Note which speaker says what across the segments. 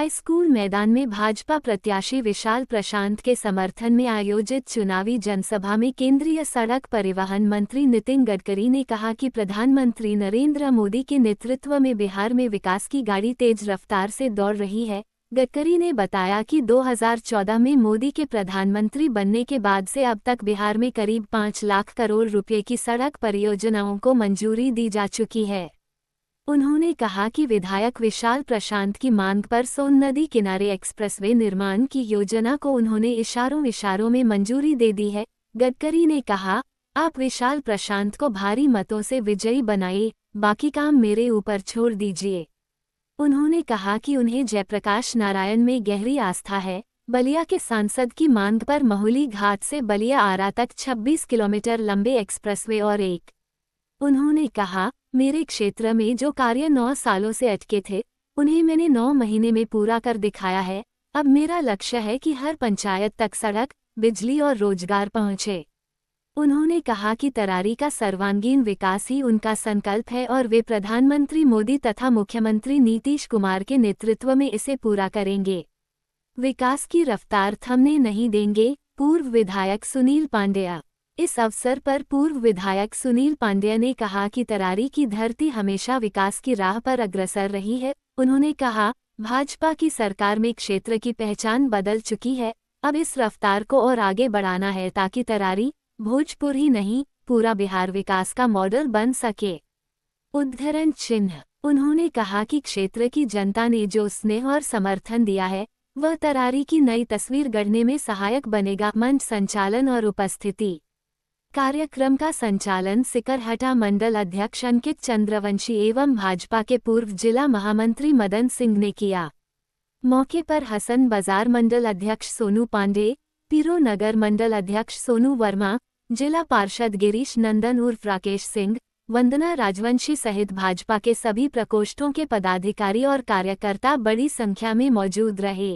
Speaker 1: High school मैदान में भाजपा प्रत्याशी विशाल प्रशांत के समर्थन में आयोजित चुनावी जनसभा में केंद्रीय सड़क परिवहन मंत्री नितिन गडकरी ने कहा कि प्रधानमंत्री नरेंद्र मोदी के नेतृत्व में बिहार में विकास की गाड़ी तेज रफ्तार से दौड़ रही है। गडकरी ने बताया कि 2014 में मोदी के प्रधानमंत्री बनने के बाद से अब तक बिहार में करीब 5 लाख करोड़ रुपए की सड़क परियोजनाओं को मंजूरी दी जा चुकी है। उन्होंने कहा कि विधायक विशाल प्रशांत की मांग पर सोन नदी किनारे एक्सप्रेसवे निर्माण की योजना को उन्होंने इशारों में मंजूरी दे दी है। गडकरी ने कहा, आप विशाल प्रशांत को भारी मतों से विजयी बनाइए, बाकी काम मेरे ऊपर छोड़ दीजिए। उन्होंने कहा कि उन्हें जयप्रकाश नारायण में गहरी आस्था है। बलिया के सांसद की मांग पर महुली घाट से बलिया आरा तक 26 किलोमीटर लंबे एक्सप्रेसवे और एक। उन्होंने कहा, मेरे क्षेत्र में जो कार्य 9 सालों से अटके थे, उन्हें मैंने 9 महीने में पूरा कर दिखाया है। अब मेरा लक्ष्य है कि हर पंचायत तक सड़क, बिजली और रोजगार पहुंचे। उन्होंने कहा कि तरारी का सर्वांगीण विकास ही उनका संकल्प है और वे प्रधानमंत्री मोदी तथा मुख्यमंत्री नीतीश कुमार के नेतृत्व में इसे पूरा करेंगे। विकास की रफ्तार थमने नहीं देंगे। पूर्व विधायक सुनील पांड्या। इस अवसर पर पूर्व विधायक सुनील पांड्या ने कहा कि तरारी की धरती हमेशा विकास की राह पर अग्रसर रही है। उन्होंने कहा, भाजपा की सरकार में क्षेत्र की पहचान बदल चुकी है। अब इस रफ्तार को और आगे बढ़ाना है ताकि तरारी, भोजपुर ही नहीं, पूरा बिहार विकास का मॉडल बन सके। उद्धरण चिन्ह। उन्होंने कहा कि क्षेत्र की जनता ने जो स्नेह और समर्थन दिया है, वह तरारी की नई तस्वीर गढ़ने में सहायक बनेगा। मंच संचालन और उपस्थिति। कार्यक्रम का संचालन सिकरहटा मंडल अध्यक्ष अंकित चंद्रवंशी एवं भाजपा के पूर्व जिला महामंत्री मदन सिंह ने किया। मौके पर हसन बाजार मंडल अध्यक्ष सोनू पांडे, पीरो नगर मंडल अध्यक्ष सोनू वर्मा, जिला पार्षद गिरीश नंदन उर्फ राकेश सिंह, वंदना राजवंशी सहित भाजपा के सभी प्रकोष्ठों के पदाधिकारी और कार्यकर्ता बड़ी संख्या में मौजूद रहे।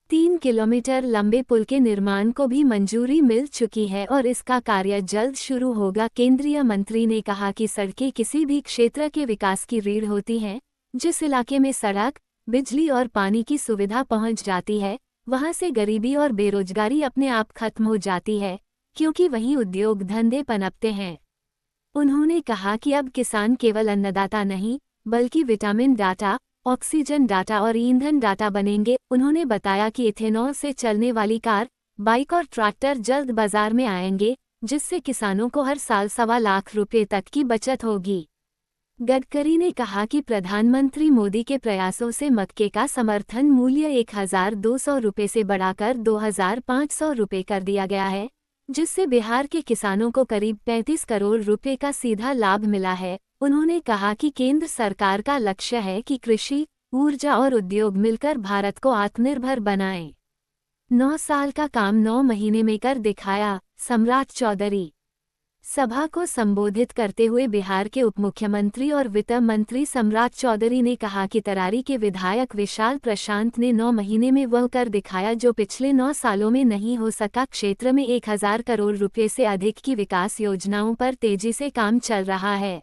Speaker 1: 3 किलोमीटर लंबे पुल के निर्माण को भी मंजूरी मिल चुकी है और इसका कार्य जल्द शुरू होगा। केंद्रीय मंत्री ने कहा कि सड़कें किसी भी क्षेत्र के विकास की रीढ़ होती हैं। जिस इलाके में सड़क, बिजली और पानी की सुविधा पहुंच जाती है, वहां से गरीबी और बेरोजगारी अपने आप खत्म हो जाती है, क्योंकि वहीं उद्योग धंधे पनपते हैं। उन्होंने कहा कि अब किसान केवल अन्नदाता नहीं, बल्कि विटामिन डाटा, ऑक्सीजन डाटा और ईंधन डाटा बनेंगे। उन्होंने बताया कि इथेनॉल से चलने वाली कार, बाइक और ट्रैक्टर जल्द बाजार में आएंगे, जिससे किसानों को हर साल 1.25 लाख रुपए तक की बचत होगी। गडकरी ने कहा कि प्रधानमंत्री मोदी के प्रयासों से मक्के का समर्थन मूल्य 1200 रुपये से बढ़ाकर 2500 रुपये कर दिया गया है, जिससे बिहार के किसानों को करीब 35 करोड़ रुपए का सीधा लाभ मिला है। उन्होंने कहा कि केंद्र सरकार का लक्ष्य है कि कृषि, ऊर्जा और उद्योग मिलकर भारत को आत्मनिर्भर बनाएं। 9 साल का काम 9 महीने में कर दिखाया। सम्राट चौधरी। सभा को संबोधित करते हुए बिहार के उपमुख्यमंत्री और वित्त मंत्री सम्राट चौधरी ने कहा कि तरारी के विधायक विशाल प्रशांत ने 9 महीने में वह कर दिखाया जो पिछले 9 सालों में नहीं हो सका। क्षेत्र में 1000 करोड़ रुपए से अधिक की विकास योजनाओं पर तेजी से काम चल रहा है।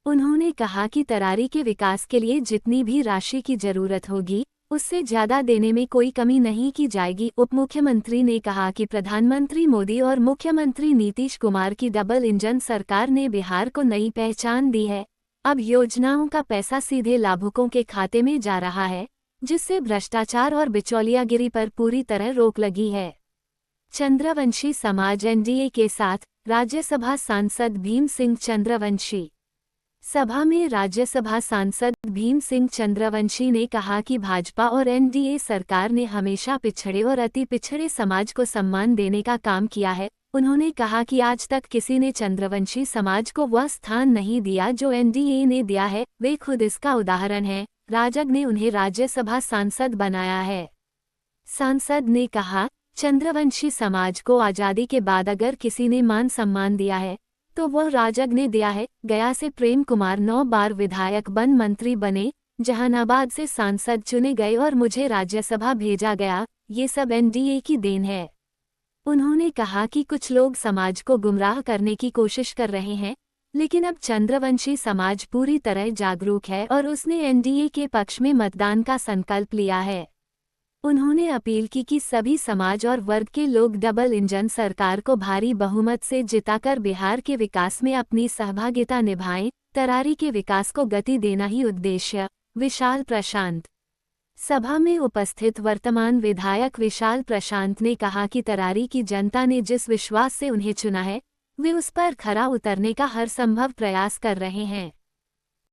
Speaker 1: उन्होंने कहा कि तरारी के विकास के लिए जितनी भी राशि की जरूरत होगी, उससे ज्यादा देने में कोई कमी नहीं की जाएगी। उपमुख्यमंत्री ने कहा कि प्रधानमंत्री मोदी और मुख्यमंत्री नीतीश कुमार की डबल इंजन सरकार ने बिहार को नई पहचान दी है। अब योजनाओं का पैसा सीधे लाभुकों के खाते में जा रहा है, जिससे भ्रष्टाचार और बिचौलियागिरी पर पूरी तरह रोक लगी है। चंद्रवंशी समाज एनडीए के साथ, राज्यसभा सांसद भीम सिंह चंद्रवंशी। सभा में राज्यसभा सांसद भीम सिंह चंद्रवंशी ने कहा कि भाजपा और एनडीए सरकार ने हमेशा पिछड़े और अति पिछड़े समाज को सम्मान देने का काम किया है। उन्होंने कहा कि आज तक किसी ने चंद्रवंशी समाज को वह स्थान नहीं दिया जो एनडीए ने दिया है। वे खुद इसका उदाहरण हैं। राजग ने उन्हें राज्यसभा सांसद बनाया है। सांसद ने कहा, चंद्रवंशी समाज को आज़ादी के बाद अगर किसी ने मान सम्मान दिया है, तो वह राजग ने दिया है। गया से प्रेम कुमार 9 बार विधायक वन मंत्री बने, जहानाबाद से सांसद चुने गए और मुझे राज्यसभा भेजा गया। ये सब एनडीए की देन है। उन्होंने कहा कि कुछ लोग समाज को गुमराह करने की कोशिश कर रहे हैं, लेकिन अब चंद्रवंशी समाज पूरी तरह जागरूक है और उसने एनडीए के पक्ष में मतदान का संकल्प लिया है। उन्होंने अपील की कि सभी समाज और वर्ग के लोग डबल इंजन सरकार को भारी बहुमत से जिताकर बिहार के विकास में अपनी सहभागिता निभाएं। तरारी के विकास को गति देना ही उद्देश्य। विशाल प्रशांत। सभा में उपस्थित वर्तमान विधायक विशाल प्रशांत ने कहा कि तरारी की जनता ने जिस विश्वास से उन्हें चुना है, वे उस पर खरा उतरने का हर संभव प्रयास कर रहे हैं।